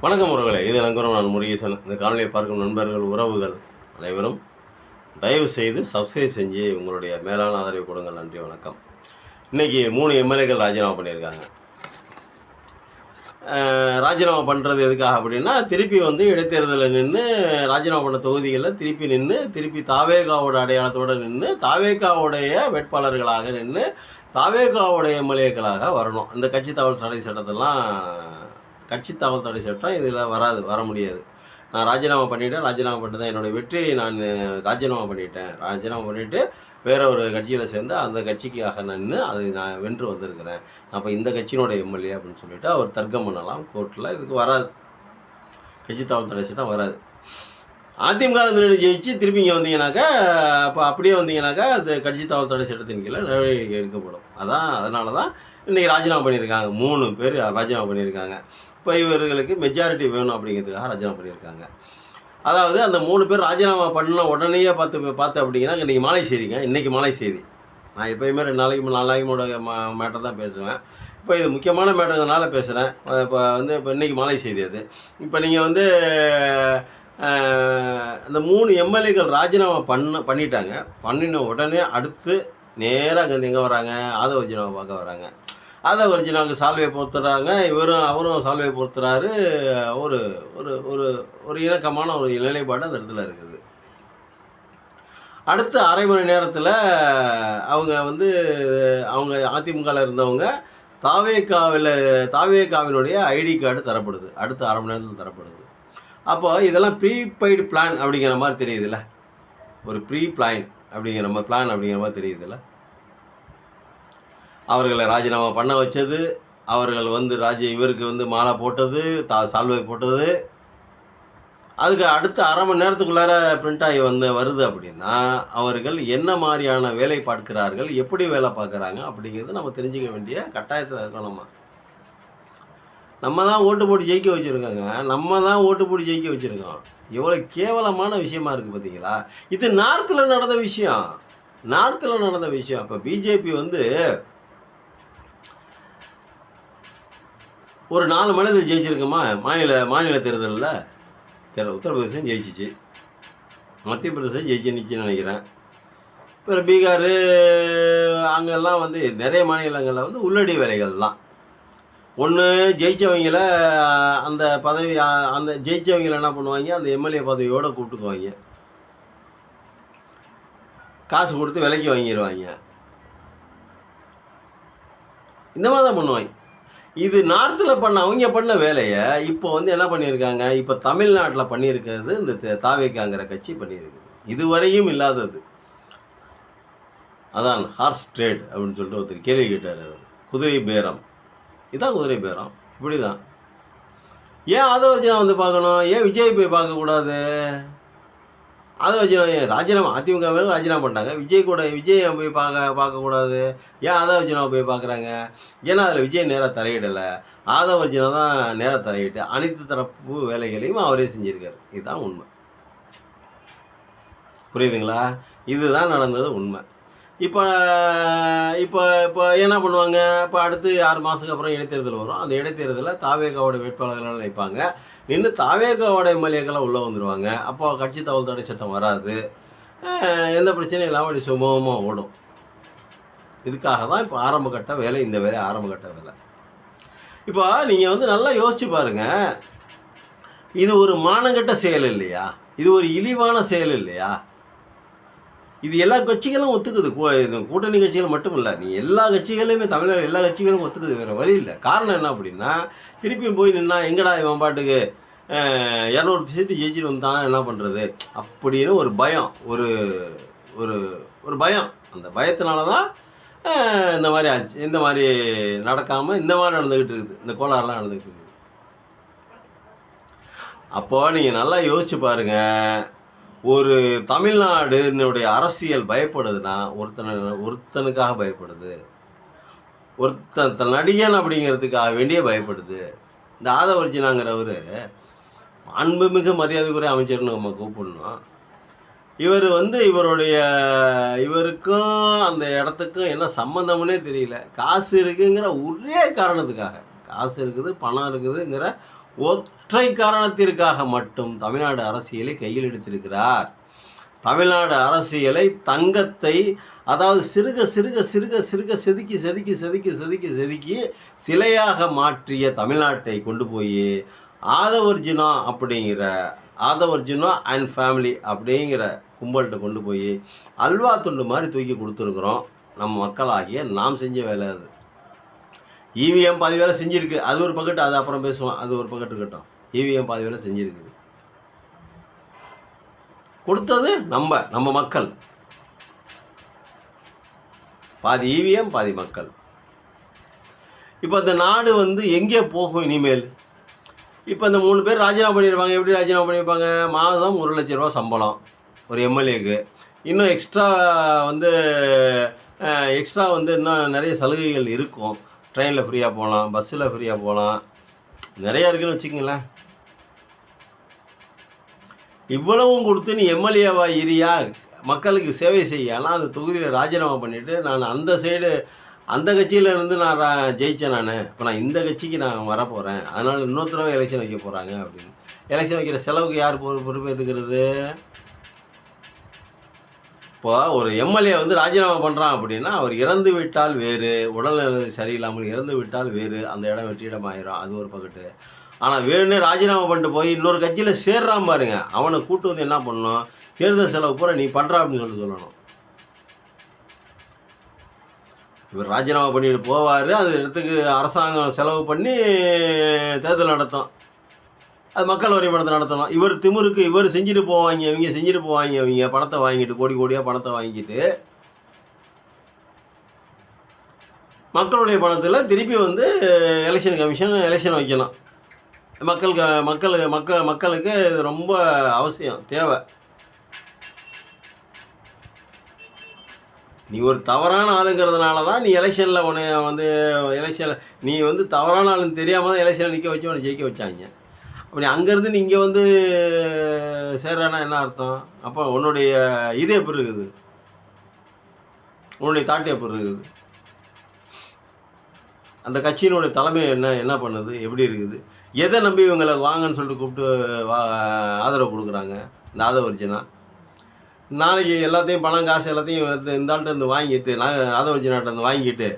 வணக்கம் உறவுகளே, இது நண்பரும் நான் முருகேசன். இந்த காணொலியை பார்க்கும் நண்பர்கள், உறவுகள் அனைவரும் தயவு செய்து சப்ஸ்கிரைப் செஞ்சு உங்களுடைய மேலான ஆதரவை கொடுங்கள். நன்றி, வணக்கம். இன்றைக்கி 3 எம்எல்ஏக்கள் ராஜினாமா பண்ணியிருக்காங்க. ராஜினாமா பண்ணுறது எதுக்காக அப்படின்னா, திருப்பி இடைத்தேர்தலில் நின்று ராஜினாமா பண்ண தொகுதிகளில் திருப்பி நின்று, திருப்பி தாவேகாவோட அடையாளத்தோடு நின்று, தாவேகாவுடைய வேட்பாளர்களாக நின்று, தாவேகாவுடைய எம்எல்ஏக்களாக வரணும். இந்த கட்சி தகவல் தடை சட்டத்தெல்லாம் கட்சி தகவல் தடை சட்டம் இதில் வர முடியாது. நான் ராஜினாமா பண்ணிவிட்டேன், ராஜினாமா பண்ணிட்டு தான் என்னுடைய வெற்றியை நான் ராஜினாமா பண்ணிவிட்டு வேறு ஒரு கட்சியில் சேர்ந்து அந்த கட்சிக்காக நின்று அதை நான் வென்று வந்திருக்கிறேன். அப்போ இந்த கட்சியினுடைய எம்எல்ஏ அப்படின்னு சொல்லிவிட்டு அவர் தர்க்கம் பண்ணலாம் கோர்ட்டில். இதுக்கு வராது, கட்சி தகவல் தடை சட்டம் வராது. அதிமுக ஜெயிச்சு திருப்பி இங்கே வந்தீங்கன்னாக்கா, அப்போ அப்படியே வந்தீங்கன்னாக்கா அந்த கட்சி தகவல் தடை சட்டத்தின் கீழே நடவடிக்கை எடுக்கப்படும். அதனால தான் இன்றைக்கி ராஜினாமா பண்ணியிருக்காங்க. 3 பேர் ராஜினாமா பண்ணியிருக்காங்க. இப்போ இவர்களுக்கு மெஜாரிட்டி வேணும் அப்படிங்கிறதுக்காக ராஜினாமா பண்ணியிருக்காங்க. அதாவது அந்த 3 பேர் ராஜினாமா பண்ண உடனேயே பார்த்து அப்படிங்கன்னா இன்றைக்கி மாலை செய்திங்க. இன்றைக்கி மாலை செய்தி. நான் எப்போயுமே 2 நாளைக்கு 4 நாளைக்கு மேட்டர் தான் பேசுவேன். இப்போ இது முக்கியமான மேட்டர்னால பேசுகிறேன். இப்போ இன்றைக்கி மாலை செய்தி அது. இப்போ நீங்கள் அந்த 3 எம்எல்ஏக்கள் ராஜினாமா பண்ணிட்டாங்க. பண்ணின உடனே அடுத்து நேராக அங்கே எங்கே வராங்க, ஆதவ அர்ஜுனாவை பார்க்க வராங்க. ஆதவ அர்ஜுனாவுக்கு சால்வையை பொறுத்துறாங்க. அவரும் சால்வையை பொறுத்துறாரு. ஒரு ஒரு ஒரு ஒரு இணக்கமான ஒரு நிலைப்பாடு அந்த இடத்துல இருக்குது. அடுத்த அரை மணி நேரத்தில் அவங்க அதிமுகவில் இருந்தவங்க தாவேகாவினுடைய ஐடி கார்டு தரப்படுது. அடுத்த அரை மணி நேரத்தில் தரப்படுது. அப்போ இதெல்லாம் ப்ரீபெய்டு பிளான் அப்படிங்கிற மாதிரி தெரியுதுல்ல, ஒரு ப்ரீ பிளான் அப்படிங்கிற மாதிரி தெரியுதுல்ல. அவர்களை ராஜினாமா பண்ண வச்சது, அவர்கள் இவருக்கு மாலை போட்டது, சால்வை போட்டது, அதுக்கு அடுத்த அரை மணி நேரத்துக்குள்ளார பிரிண்ட் ஆகி வருது அப்படின்னா அவர்கள் என்ன மாதிரியான வேலை பார்க்கிறார்கள், எப்படி வேலை பார்க்குறாங்க அப்படிங்கிறது நம்ம தெரிஞ்சுக்க வேண்டிய கட்டாயத்தில் இருக்கணும். நம்ம தான் ஓட்டு போட்டு ஜெயிக்க வச்சுருக்கோம். எவ்வளோ கேவலமான விஷயமா இருக்குது பார்த்தீங்களா? இது நார்த்தில் நடந்த விஷயம். இப்போ பிஜேபி ஒரு 4 மாநிலத்தில் ஜெயிச்சிருக்குமா? மாநில தேர்தலில் உத்தரப்பிரதேசம் ஜெயிச்சிச்சு, மத்திய பிரதேசம் ஜெயிச்சுன்னு நினைக்கிறேன். இப்போ பீகார் அங்கெல்லாம் நிறைய மாநிலங்களில் உள்ளடி வேலைகள் தான். ஒன்று ஜெயித்தவங்கள அந்த பதவி ஜெயித்தவங்கள என்ன பண்ணுவாங்க, அந்த எம்எல்ஏ பதவியோடு கூப்பிட்டுக்குவாங்க, காசு கொடுத்து விலைக்கு வாங்கிடுவாங்க. இந்த மாதிரி தான் பண்ணுவாங்க. இது நார்த்தில் அவங்க பண்ண வேலையை இப்போ என்ன பண்ணியிருக்காங்க, இப்போ தமிழ்நாட்டில் பண்ணியிருக்கிறது இந்த தாவேகாங்கிற கட்சி பண்ணியிருக்கு. இதுவரையும் இல்லாதது. அதான் ஹார்ஸ் ட்ரேட் அப்படின்னு சொல்லிட்டு ஒருத்தர் கேள்வி கேட்டார். குதிரை பேரம், இதுதான் குதிரை பேரம். இப்படி தான். ஏன் ஆதவ அர்ஜுனா பார்க்கணும்? ஏன் விஜய் போய் பார்க்கக்கூடாது? ஆதவ அர்ஜுனா ராஜினாமா அதிமுக மேலே ராஜினாமா பண்ணிட்டாங்க. விஜய் போய் பார்க்கக்கூடாது? ஏன் ஆதவ அர்ஜுனாவை போய் பார்க்குறாங்க? ஏன்னா அதில் விஜய் நேராக தலையிடலை. ஆதவ அர்ஜுனா தான் நேராக தலையிட்டு அனைத்து தரப்பு வேலைகளையும் அவரே செஞ்சுருக்கார். இதுதான் உண்மை. புரியுதுங்களா? இதுதான் நடந்தது உண்மை. இப்போ என்ன பண்ணுவாங்க? இப்போ அடுத்து 6 மாதத்துக்கு அப்புறம் இடைத்தேர்தல் வரும். அந்த இடைத்தேர்தலில் தாவேகாவோட வேட்பாளர்கள் நினைப்பாங்க. நின்று தாவேகாவோட எம்எல்ஏக்கெல்லாம் உள்ளே வந்துடுவாங்க. அப்போ கட்சி தகவல் தடை சட்டம் வராது. எந்த பிரச்சனையும் இல்லாமல் அப்படி சுமூகமாக ஓடும். இதுக்காக தான் இப்போ ஆரம்பகட்ட வேலை. இந்த வேலை ஆரம்பகட்ட வேலை. இப்போ நீங்கள் நல்லா யோசிச்சு பாருங்கள். இது ஒரு மானங்கட்ட செயல் இல்லையா? இது ஒரு இழிவான செயல் இல்லையா? இது எல்லா கட்சிகளும் ஒத்துக்குது. கூட்டணி கட்சிகள் மட்டும் இல்லை, நீ எல்லா கட்சிகளையுமே, தமிழக எல்லா கட்சிகளும் ஒத்துக்குது. வேறு வழி இல்லை. காரணம் என்ன அப்படின்னா, திருப்பியும் போய் நின்னா எங்கடா இவன் பாட்டுக்கு 200 சீட்டு ஜெயிச்சுட்டு வந்தானா என்ன பண்ணுறது அப்படின்னு ஒரு பயம், ஒரு ஒரு ஒரு பயம். அந்த பயத்தினால தான் இந்த மாதிரி ஆச்சு. இந்த மாதிரி நடக்காமல் இந்த மாதிரி நடந்துக்கிட்டு இருக்குது. இந்த கோளாறுலாம் நடந்துக்கிட்டு இருக்குது. அப்போது நீங்கள் நல்லா யோசிச்சு பாருங்கள். ஒரு தமிழ்நாடுனுடைய அரசியல் பயப்படுதுன்னா ஒருத்தனுக்காக பயப்படுது. ஒருத்தன் நடிகன் அப்படிங்கிறதுக்காக வேண்டிய பயப்படுது. இந்த ஆதவ அர்ஜுனாங்கிறவர் அன்புமிகு மரியாதைக்குரிய அமைச்சர்னு நம்ம கூப்பிடணும். இவர் இவருக்கும் அந்த இடத்துக்கும் என்ன சம்மந்தம்னே தெரியல. காசு இருக்குங்கிற ஒரே காரணத்துக்காக, காசு இருக்குது, பணம் இருக்குதுங்கிற ஒற்றை காரணத்திற்காக மட்டும் தமிழ்நாடு அரசியலை கையில் எடுத்திருக்கிறார். தமிழ்நாடு அரசியலை தங்கத்தை, அதாவது சிறுக சிறுக சிறுக சிறுக செதுக்கி செதுக்கி செதுக்கி செதுக்கி செதுக்கி சிலையாக மாற்றிய தமிழ்நாட்டை கொண்டு போய் ஆதவர்ஜுனா அப்படிங்கிற ஆதவர்ஜுனா அண்ட் ஃபேமிலி அப்படிங்கிற கும்பல்கிட்ட கொண்டு போய் அல்வா துண்டு மாதிரி தூக்கி கொடுத்துருக்குறோம். நம்ம மக்களாகிய நாம் செஞ்ச வேலை அது. இவிஎம் பாதி வேலை செஞ்சுருக்கு, அது ஒரு பக்கெட்டு, அது அப்புறம் பேசுவோம், அது ஒரு பக்கெட்டு இருக்கட்டும். இவிஎம் பாதி வேலை செஞ்சுருக்குது. கொடுத்தது நம்ம மக்கள். பாதி இவிஎம் பாதி மக்கள். இப்போ இந்த நாடு வந்து எங்கே போகும் இனிமேல்? இப்போ இந்த 3 பேர் ராஜினாமா பண்ணியிருப்பாங்க. எப்படி ராஜினாமா பண்ணியிருப்பாங்க? மாதம் 1 லட்ச ரூபா சம்பளம் ஒரு எம்எல்ஏக்கு. இன்னும் எக்ஸ்ட்ரா வந்து இன்னும் நிறைய சலுகைகள் இருக்கும். ட்ரெயினில் ஃப்ரீயாக போகலாம், பஸ்ஸில் ஃப்ரீயாக போகலாம், நிறையா இருக்குதுன்னு வச்சுக்கங்களேன். இவ்வளவும் கொடுத்து நீ எம்எல்ஏவா இரியா, மக்களுக்கு சேவை செய்யலாம். அந்த தொகுதியில் ராஜினாமா பண்ணிவிட்டு நான் அந்த சைடு அந்த கட்சியில் இருந்து நான் ஜெயித்தேன். இப்போ நான் இந்த கட்சிக்கு நான் வரப்போகிறேன், அதனால் இன்னொரு தடவை எலெக்ஷன் வைக்க போகிறாங்க அப்படின்னு. எலெக்ஷன் வைக்கிற செலவுக்கு யார் பொறுப்பேற்றுக்கிறது? இப்போ ஒரு எம்எல்ஏ வந்து ராஜினாமா பண்ணுறான் அப்படின்னா, அவர் இறந்து விட்டால் வேறு, உடல்நிலை சரியில்லாமல் இறந்து விட்டால் வேறு, அந்த இடம் வெற்றிடம் ஆயிரும், அது ஒரு பக்கத்து. ஆனால் வேணும்னே ராஜினாமா பண்ணிட்டு போய் இன்னொரு கட்சியில் சேர்றான் பாருங்க, அவனை கூட்டு வந்து என்ன பண்ணணும்? தேர்தல் செலவு பூரா நீ பண்ணுறா அப்படின்னு சொல்லணும். இவர் ராஜினாமா பண்ணிட்டு போவார், அந்த இடத்துக்கு அரசாங்கம் செலவு பண்ணி தேர்தல் நடத்தும், அது மக்கள் வரி பணத்தை நடத்தணும். இவர் திமுருக்கு இவர் செஞ்சுட்டு போவாங்க, இவங்க செஞ்சுட்டு போவாங்க, இவங்க பணத்தை வாங்கிட்டு கோடி கோடியாக பணத்தை வாங்கிட்டு மக்களுடைய பணத்தில் திருப்பி வந்து எலெக்ஷன் கமிஷன் எலெக்ஷன் வைக்கணும். மக்களுக்கு இது ரொம்ப அவசியம், தேவை. நீ ஒரு தவறான ஆளுங்கிறதுனால தான் நீ எலெக்ஷனில் உன்னை வந்து எலெக்ஷனில் நீ வந்து தவறான ஆளுன்னு தெரியாமல் தான் எலெக்ஷனில் நிற்க வச்சு உன்னை ஜெயிக்க வச்சாங்க. அப்படி அங்கேருந்து நீ இங்கே வந்து சேர்றானா என்ன அர்த்தம்? அப்போ உன்னுடைய இது எப்படி இருக்குது? உன்னுடைய தாட்டு எப்படி இருக்குது? அந்த கட்சியினுடைய தலைமை என்ன பண்ணுது, எப்படி இருக்குது? எதை நம்பி இவங்களை வாங்கன்னு சொல்லிட்டு கூப்பிட்டு ஆதரவு கொடுக்குறாங்க? இந்த ஆதவர்ஜுனா நாளைக்கு எல்லாத்தையும் பணம் காசு எல்லாத்தையும் இந்த ஆள்கிட்ட இருந்து வாங்கிட்டு, ஆதவர்ஜுனாட்ட இருந்து வாங்கிட்டு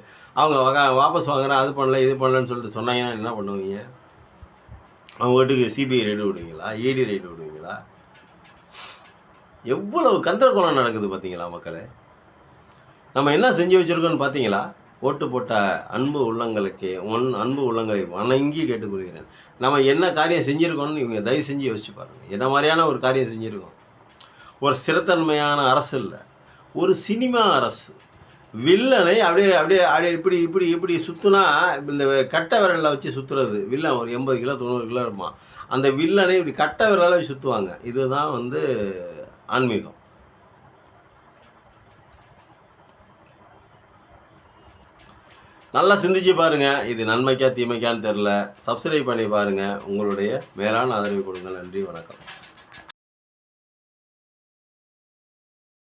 அவங்க வாபஸ் வாங்குறேன், அது பண்ணல இது பண்ணலன்னு சொல்லிட்டு சொன்னாங்கன்னா என்ன பண்ணுவீங்க? அவங்க வீட்டுக்கு சிபிஐ ரைடு விடுவீங்களா? இடி ரைடு விடுவீங்களா? எவ்வளவு கந்தரகோலம் நடக்குது பார்த்தீங்களா மக்களே? நம்ம என்ன செஞ்சு வச்சுருக்கோன்னு பார்த்தீங்களா? ஓட்டு போட்ட அன்பு உள்ளங்களை வணங்கி கேட்டுக்கொள்கிறேன். நம்ம என்ன காரியம் செஞ்சுருக்கோன்னு இவங்க தயவு செஞ்சு யோசிச்சு பாருங்கள். என்ன மாதிரியான ஒரு காரியம் செஞ்சுருக்கோம்? ஒரு ஸ்திரத்தன்மையான அரசு இல்லை, ஒரு சினிமா அரசு. வில்லனை அப்படியே அப்படியே அப்படியே இப்படி இப்படி இப்படி சுற்றுனா, இந்த கட்டை விரலில் வச்சு சுற்றுறது வில்லன் ஒரு 80 கிலோ 90 கிலோ இருப்பான். அந்த வில்லனை இப்படி கட்டை விரலால் வச்சு சுற்றுவாங்க. இதுதான் வந்து ஆன்மீகம். நல்லா சிந்திச்சு பாருங்கள். இது நன்மைக்கா தீமைக்கான்னு தெரில. சப்ஸ்கிரைப் பண்ணி பாருங்கள். உங்களுடைய மேலான ஆதரவு கொடுங்க. நன்றி, வணக்கம்.